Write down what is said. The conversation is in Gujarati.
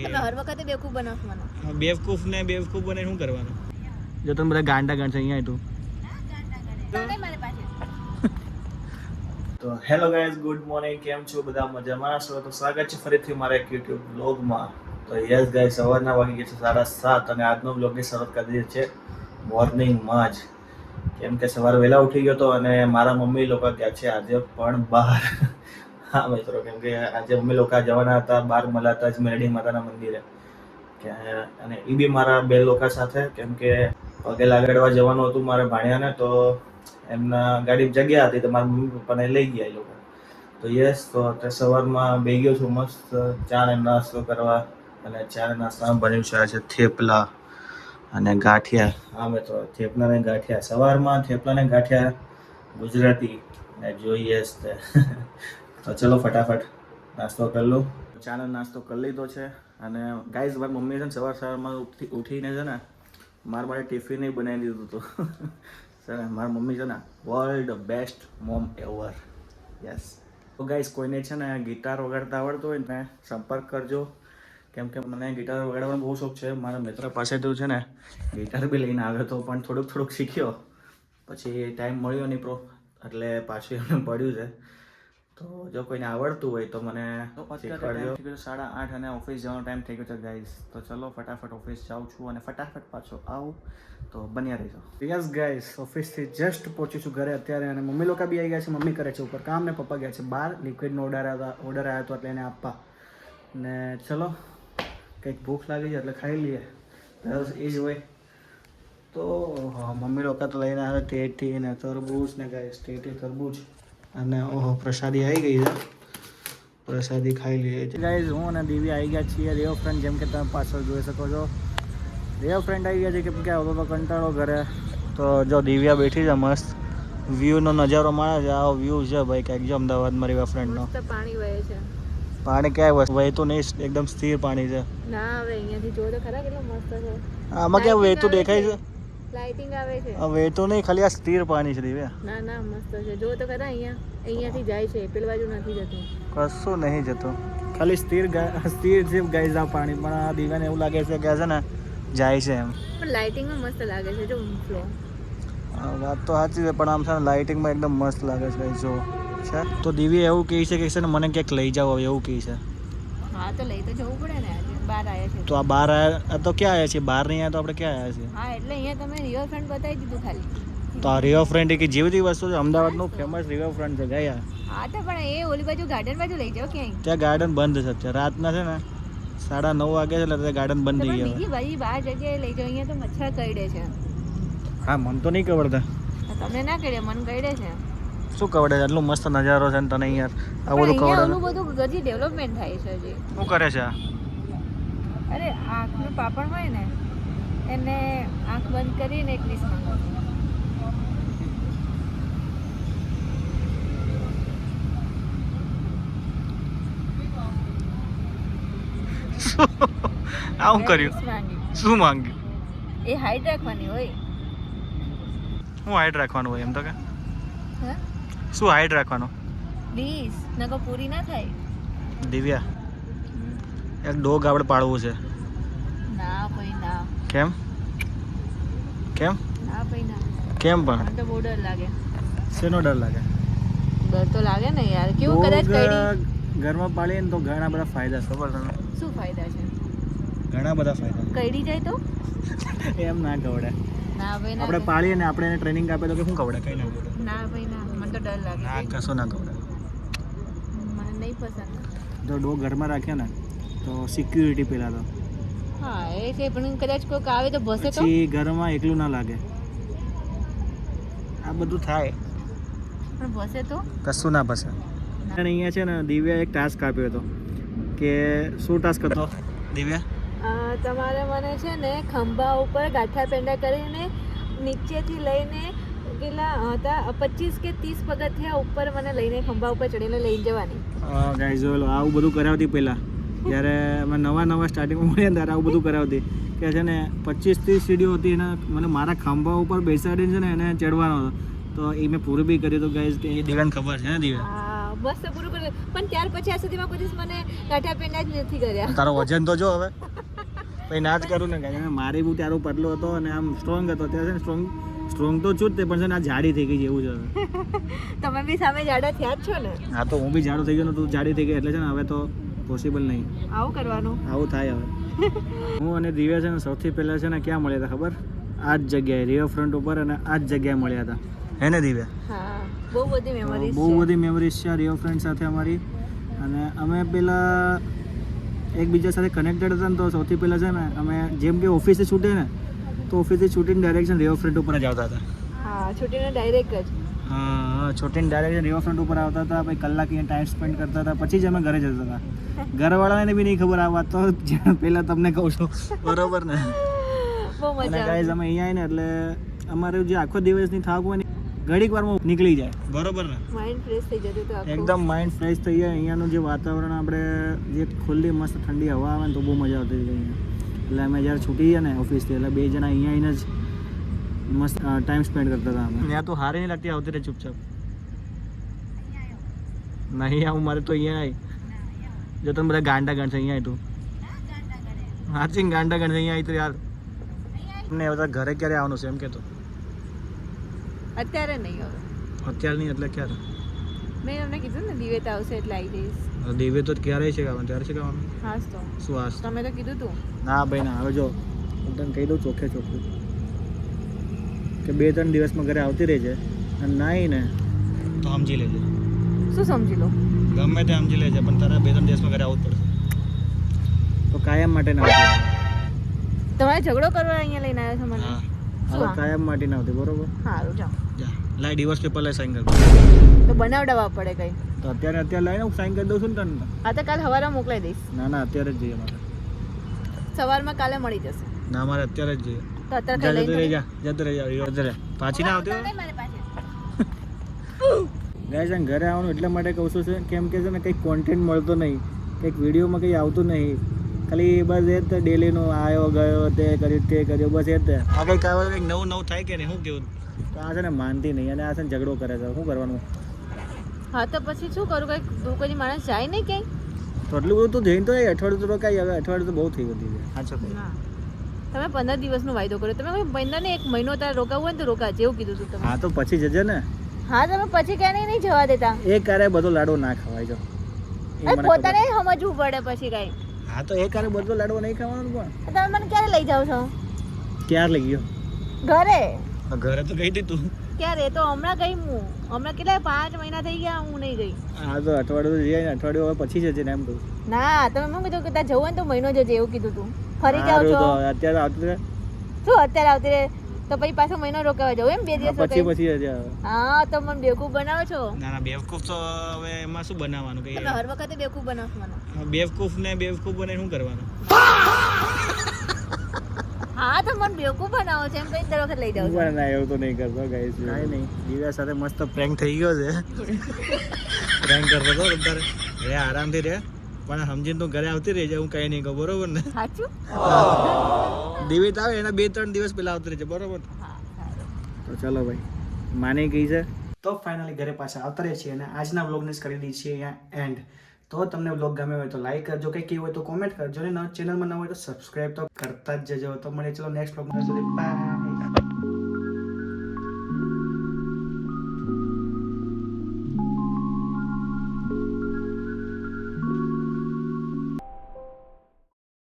તમે હર વખતે બેવકૂફ બનાવો મને. બેવકૂફ ને બેવકૂફ બને શું કરવાનું? જો તમે બધા ગાંડા ગાંડ છે અહીંયા તું. તને મારે પાસે. તો હેલો ગાઈઝ, ગુડ મોર્નિંગ. કેમ છો બધા? મજામાં છો? તો સ્વાગત છે ફરીથી મારા એક યુટ્યુબ બ્લોગમાં. તો યસ ગાઈઝ, સવારના વાગી ગયા છે 7:30 અને આજનો બ્લોગની શરૂઆત કરી દીધી છે મોર્નિંગમાં જ. કેમ કે સવારે વહેલા ઉઠી ગયો હતો અને મારા મમ્મી લોકો ગયા છે આજે પણ બહાર. હા મિત્રો, કેમ કે આજે મમ્મી લોકો જવાના હતા બહાર મલાતા જ મેરડી માતાના મંદિરે. અને એ બી મારા બે લોકો સાથે, કેમ કે પગે લાગડવા જવાનું હતું મારા ભાણિયાને. તો એમના ગાડીમાં જગ્યા હતી તો મારા મમ્મી પપ્પાને લઈ ગયા એ લોકો. તો યસ, તો અત્યારે સવારમાં બેસી ગયો છું મસ્ત ચા ને નાસ્તો કરવા. અને ચા ને નાસ્તામાં બન્યું છે આજે થેપલા અને ગાંઠિયા. હા મિત્રો, થેપલા ને ગાંઠિયા. સવારમાં થેપલા ને ગાંઠિયા ગુજરાતી ને જોઈએ જ તે. તો ચલો ફટાફટ નાસ્તો કરી લઉં. ચાનો નાસ્તો કરી લીધો છે. અને ગાઈઝ, મારી મમ્મીએ છે ને સવારમાં ઉઠીને છે ને મારા માટે ટિફિન બનાવી દીધું હતું. છે ને મારી મમ્મી છે ને world best mom ever. Yes. તો ગાઈઝ, કોઈને છે ને ગિટાર વગાડતા આવડતું હોય ને સંપર્ક કરજો. કેમ કે મને ગિટાર વગાડવાનો બહુ શોખ છે. મારા મિત્ર પાસેથી છે ને ગિટાર બી લઈને આવ્યો હતો, પણ થોડુંક શીખ્યો. પછી ટાઈમ મળ્યો નહીં એટલે પાછું એમને પડ્યું છે. તો જો કોઈને આવડતું હોય તો મને શીખવાડજો. 8:30 અને ઓફિસ જવાનો ટાઈમ થઈ ગયો છે ગાઈઝ. તો ચલો ફટાફટ ઓફિસ જાઉં છું અને ફટાફટ પાછો આવું. તો બન્યા રહેજો. યસ ગાઈઝ, ઓફિસથી જસ્ટ પહોંચી છું ઘરે અત્યારે. અને મમ્મી લોકો બી આવી ગયા છે. મમ્મી કરે છે ઉપર કામ ને પપ્પા ગયા છે બહાર. લિક્વિડનો ઓર્ડર આવ્યો હતો એટલે એને આપવા. ને ચલો, કંઈક ભૂખ લાગી છે એટલે ખાઈ લઈએ. બસ એ જ હોય. તો મમ્મી લોકો તો લઈને આવે ટેટી ને તરબૂચ ને ગાઈઝ. ટેટી તરબૂચ અને ઓહો, પ્રસાદી આવી ગઈ છે. પ્રસાદી ખાઈ લઈએ ગાઈઝ. હું અને દિવ્યા આવી ગયા છીએ રિયો ફ્રેન્ડ. જેમ કે તમે પાછળ જોઈ શકો છો, રિયો ફ્રેન્ડ આવી ગયા છે. કેમ કે આવતો તો કંટાળો ઘરે. તો જો દિવ્યા બેઠી છે મસ્ત વ્યૂનો નજારો માણે છે. આવો વ્યૂ છે ભાઈ કંઈક જો અમદાવાદમાં રિયો ફ્રેન્ડનો. પાણી વહે છે. પાણી ક્યાંય વહેતું નહીં, એકદમ સ્થિર પાણી છે. ના, હવે અહીંયાથી જો તો ખરા કેટલો મસ્ત છે. આમાં ક્યાં વહેતું દેખાય છે? લાઇટિંગ આવે છે. વહેતું નહીં, ખાલી આ સ્થિર પાણી છે દિવ્યા. ના ના, મસ્ત છે. જો તો ખરા અહીંયાથી જાય છે, પેલી બાજુ નથી જતું. કશું નહીં જતું, ખાલી સ્થિર છે ગાઈઝ આ પાણી. પણ આ દિવ્યાને એવું લાગે છે કે છે ને જાય છે એમ. પણ લાઇટિંગમાં મસ્ત લાગે છે જો ફ્લો. વાત તો સાચી છે, પણ આમ છે ને લાઇટિંગમાં એકદમ મસ્ત લાગે છે જો છે. તો દિવ્યા એવું કહે છે કે મને ક્યાંક લઈ જાઓ એવું કહે છે. હા, તો લઈ તો જવું પડે ને. આજે બહાર આવ્યા છે તો આ બહાર આવ્યા તો ક્યાં આવ્યા છીએ? બહાર નહીં આવ્યા તો આપણે ક્યાં આવ્યા છીએ? હા, એટલે અહીંયા તમે રિવર ફ્રન્ટ બતાવી દીધું ખાલી. તો આ રિવર ફ્રન્ટ કે જેવી બધી વસ્તુ છે, અમદાવાદનું ફેમસ રિવર ફ્રન્ટ છે ગયા. હા, તો પણ એ ઓલી બાજુ ગાર્ડન બાજુ લઈ જાઓ ક્યાંય. ત્યાં ગાર્ડન બંધ છે અત્યારે. રાતના છે ને 9:30 વાગે છે એટલે ગાર્ડન બંધ થઈ ગયા. બીજી ભાઈ બહાર જગ્યાએ લઈ જાઓ. અહીંયા તો મચ્છર કરડે છે. હા, મને તો નહીં ખબરતા. તમને ના કરડે, મને કરડે છે. શું કવડે? એટલો મસ્ત નજારો છે ને તને યાર આ બધું કવડે. ઓલું બધું હજી ડેવલપમેન્ટ થાય છે હજી. શું કરે છે આ? અરે, આંખનું પાપણ હોય ને એને આંખ બંધ કરીને એક ડીશ માંગો. આવું કર્યું? શું માંગ્યું? એ હાઈટ રાખવાની હોય. શું હાઈટ રાખવાનું હોય એમ તો કે? હા, શું હાઈટ રાખવાનું? ડીશ નકો પૂરી ના થાય. દિવ્યા, એક ડોગ આપણે પાળવું છે. ના ભાઈ ના. કેમ? કેમ? ના ભાઈ ના. કેમ પણ? મને તો બહુ ડર લાગે. શેનો ડર લાગે? ડર તો લાગે ને યાર. કેવું કદાચ કઈડી ઘરમાં પાળીએ ને તો ઘણા બધા ફાયદા છે. ખબર તને? શું ફાયદા છે? ઘણા બધા ફાયદા. કઈડી જાય તો એમ ના કવડે. ના ભાઈ ના. આપણે પાળીએ ને આપણે એને ટ્રેનિંગ આપે તો કે શું કવડે? કઈ ના કવડે. ના ભાઈ ના, મને તો ડર લાગે. ના, કશું ના કવડે. મને નહીં પસંદ. જો ડોગ ઘરમાં રાખ્યા ને તો સિક્યુરિટી પેલા તો. હા, એ છે, પણ કદાચ કોઈક આવે તો ભસે તો. પછી ઘરમાં એકલું ના લાગે. આ બધું થાય પણ ભસે તો કશું ના પાસે. અને અહીંયા છે ને દિવ્યા એક ટાસ્ક આપ્યો હતો કે શું ટાસ્ક હતો દિવ્યા? તમારે મને છે ને ખંભા ઉપર ગાંઠા પેંડા કરીને નીચેથી લઈને કેટલા હતા 25 કે 30 પગથિયા ઉપર મને લઈને ખંભા ઉપર ચડીને લઈને જવાની. ગાઈઝ જો આવું બધું કરાવતી પહેલાં જ્યારે અમે નવા સ્ટાર્ટિંગમાં મળ્યા ત્યારે આવું બધું કરાવતી કે છે ને 25-30 સીડીઓ હતી એને મને મારા ખંભા ઉપર બેસાડીને છે ને એને ચડવાનો હતો. તો એ મેં પૂરું બી કર્યું હતું ગાઈઝ. કે એ દિવ્યાને ખબર છે ને દિવ્યા? હા, મસ્ત પૂરું કરી પણ ત્યાર પછી આ સુધીમાં કોઈ દિવસ મને ગાંઠિયા પેંડા જ નથી કર્યા. તારો વજન તો જો હવે પછી ના જ કરું ને ગાઈસ. મારી બહુ ત્યારે પતલો હતો અને આમ સ્ટ્રોંગ હતો. અત્યારે છે ને સ્ટ્રોંગ તો છું જ તે પણ છે ને આ જાડી થઈ ગઈ છે એવું છે. તમે બી સામે જાડા થયા જ છો ને. હા તો હું બી જાડો થઈ ગયો ને તું જાડી થઈ ગઈ એટલે છે ને હવે તો પોસિબલ નહીં. આવું કરવાનું. આવું થાય હવે. હું અને દિવ્યા છે ને સૌથી પહેલા છે ને ક્યાં મળ્યા હતા ખબર? આ જ જગ્યાએ રિવરફ્રન્ટ ઉપર અને આ જ જગ્યાએ મળ્યા હતા. હે ને દિવ્યા? હા બહુ બધી મેમરીઝ બહુ બધી મેમરીઝ છે રિવરફ્રન્ટ સાથે અમારી. અને અમે પેલા એકબીજા સાથે કનેક્ટેડ હતા ને તો સૌથી પહેલાં છે ને અમે જેમ કે ઓફિસે છૂટે ને તો ઓફિસથી છૂટીને ડાયરેક્શન રિવરફ્રન્ટ ઉપર જ આવતા હતા. હા છૂટીને ડાયરેક્ટ જ. હા છૂટીને ડાયરેક્શન રિવરફ્રન્ટ ઉપર આવતા હતા. પછી કલાક અહીંયા ટાઈમ સ્પેન્ડ કરતા હતા. પછી જ અમે ઘરે જતા હતા. ઘરવાળાને બી નહીં ખબર આ વાત તો પહેલાં તમને કહું છું બરોબર ને. બહુ અને મજા ગાઈઝ અમે અહીંયા આવીને એટલે અમારું જે આખો દિવસની થાક હોય ને ઘડીક વારમાં નીકળી જાય બરોબર ને. માઇન્ડ ફ્રેશ થઈ જતું હતું આખું. એકદમ માઇન્ડ ફ્રેશ થઈ જાય. અહીંયાનું જે વાતાવરણ આપણે જે ખુલ્લી મસ્ત ઠંડી હવા આવે ને તો બહુ મજા આવતી હતી અહીંયા. એટલે અમે જ્યારે છૂટી ગયા ને ઓફિસથી એટલે બે જણા અહીંયા આવીને જ મસ્ત ટાઈમ સ્પેન્ડ કરતા હતા અમે. ત્યાં તો હારી નહીં લાગતી આવતી રહે ચૂપચાપ. નહીં આવું મારે તો અહીંયા આવી જો તમે બધા ગાંડા ગણશે અહીંયા આવી તું હાચી ગાંડા ગણશે અહીંયા આવી તો યાર. તમને બધા ઘરે ક્યારે આવવાનું છે એમ કે તો અત્યારે નહીં હવે. અત્યારે નહીં એટલે ક્યારે? મેં તમને કીધું ને દિવેત આવશે એટલે આવી જઈશ. દેવે તો ક્યારે છે ગાવાનું ત્યારે છે ગાવાનું. હાસ તો શું આસ તમે તો કીધું તું. ના ભાઈ ના. હવે જો હું તને કહી દઉં ચોખ્ખે ચોખ્ખું કે 2-3 દિવસમાં ઘરે આવતી રહેજે અને નાઈ ને તો સમજી લેજે. શું સમજી લો? ગમે તે સમજી લેજે પણ તારા 2-3 દિવસમાં ઘરે આવવું જ પડશે. તો કાયમ માટે ના આવતી. તમારે ઝઘડો કરવા અહીંયા લઈને આવ્યો છો મને? હા શું હવે આ? કાયમ માટે ના આવતી બરોબર. સારું જાઓ. જા લાઈ ડિવોર્સ પેપર લઈ સાઈન કર. તો બનાવડાવવા પડે કઈ. તો અત્યારે લઈને હું સાઈન કરી દઉં છું ને તને. આ તો કાલ સવારે મોકલાઈ દઈશ. ના અત્યારે જ જોઈએ મારે. સવારમાં કાલે મળી જશે. ના મારે અત્યારે જ જોઈએ. તો અત્યારે કઈ લઈને જતો રહી પાછી ના આવતી નહીં મારી પાસે. ગાઈસ આમ ઘરે આવવાનું એટલા માટે કહું છું કેમ કે છે ને કંઈક કોન્ટેન્ટ મળતો નહીં, કંઈક વિડીયોમાં કંઈ આવતું નહીં. ખાલી બસ એ જ ડેલીનું આવ્યો ગયો તે કર્યું તે કર્યું બસ એ જ. આ કંઈક આવે કંઈક નવું થાય કે નહીં શું કેવું? તો આ છે ને માનતી નહીં અને આ છે ને ઝઘડો કરે છે. શું કરવાનું? હા તો પછી શું કરું? કઈ કોઈ માણસ જાય નહીં ક્યાંય? તો એટલું બધું તું જઈને તો અઠવાડિયું તો રોકાય. હવે અઠવાડિયું તો બહુ થઈ ગયું છે. હા છો ના તમે 15 દિવસનો વાયદો કર્યો. તમે કોઈ મહિના ને 1 મહિનો તારે રોકાવું હોય ને તો રોકા જેવું કીધું હતું તમે. હા તો પછી જજે ને. હા તમે પછી ક્યાં નહીં જવા દેતા. એ કારે બધો લાડવો ના ખવાય જો. પોતાને સમજવું પડે પછી કઈ. હા તો એ કારે બધો લાડવો નહીં ખાવાનું પણ. તમે મને ક્યારે લઈ જાવ છો? ક્યારે લઈ ગયો? ઘરે. ઘરે તો ગઈ હતી તું. ક્યારે? તો હમણાં ગઈ હું. હમણાં કેટલા 5 મહિના થઈ ગયા હું નહીં ગઈ. હા તો અઠવાડિયું જઈએ ને અઠવાડિયું હવે પછી જજે ને એમ કહું. ના તમે મને કીધું કે ત્યાં જવું હોય ને તો મહિનો જજે એવું કીધું તું. ફરી જાવ છો. અત્યારે આવતી રહે. શું અત્યારે આવતી રહે? તો પછી પાછો મહિનો રોકાવા જવું એમ 2 દિવસ પછી જજે. હા તો મને બેવકૂફ બનાવો છો. ના બેવકૂફ તો હવે એમાં શું બનાવવાનું કે તમે હર વખતે બેવકૂફ બનાવો છો મને. બેવકૂફ બને શું કરવાનું? હા તો મને બેવકૂફ બનાવો છે એમ કઈ દર વખત લઈ જાવ છો. ના એવું તો નહીં કરતો ગાઈસ. કાઈ નહીં. દિવ્યા સાથે મસ્ત પ્રેન્ક થઈ ગયો છે. પ્રેન્ક કરતો તો તારે રે આરામથી રે પણ સમજીને તું ઘરે આવતી રહેજે. હું કઈ નહીં કહું બરોબર ને? સાચું. દિવ્ય આવે એના 2-3 દિવસ પહેલા આવતી રહેજે બરોબર. તો ચલો ભાઈ માની ગઈ છે. તો ફાઇનલી ઘરે પાછા આવતા રહે છે અને આજના વ્લોગને કરી દઈએ છીએ અહીંયા એન્ડ. તો તમને વ્લોગ ગમે હોય તો લાઈક કરજો, કંઈ કહેવું હોય તો કોમેન્ટ કરજો અને ચેનલમાં ન હોય તો સબસ્ક્રાઈબ તો કરતા જ જજો. તો મળીએ ચલો નેક્સ્ટ વ્લોગમાં. બાય.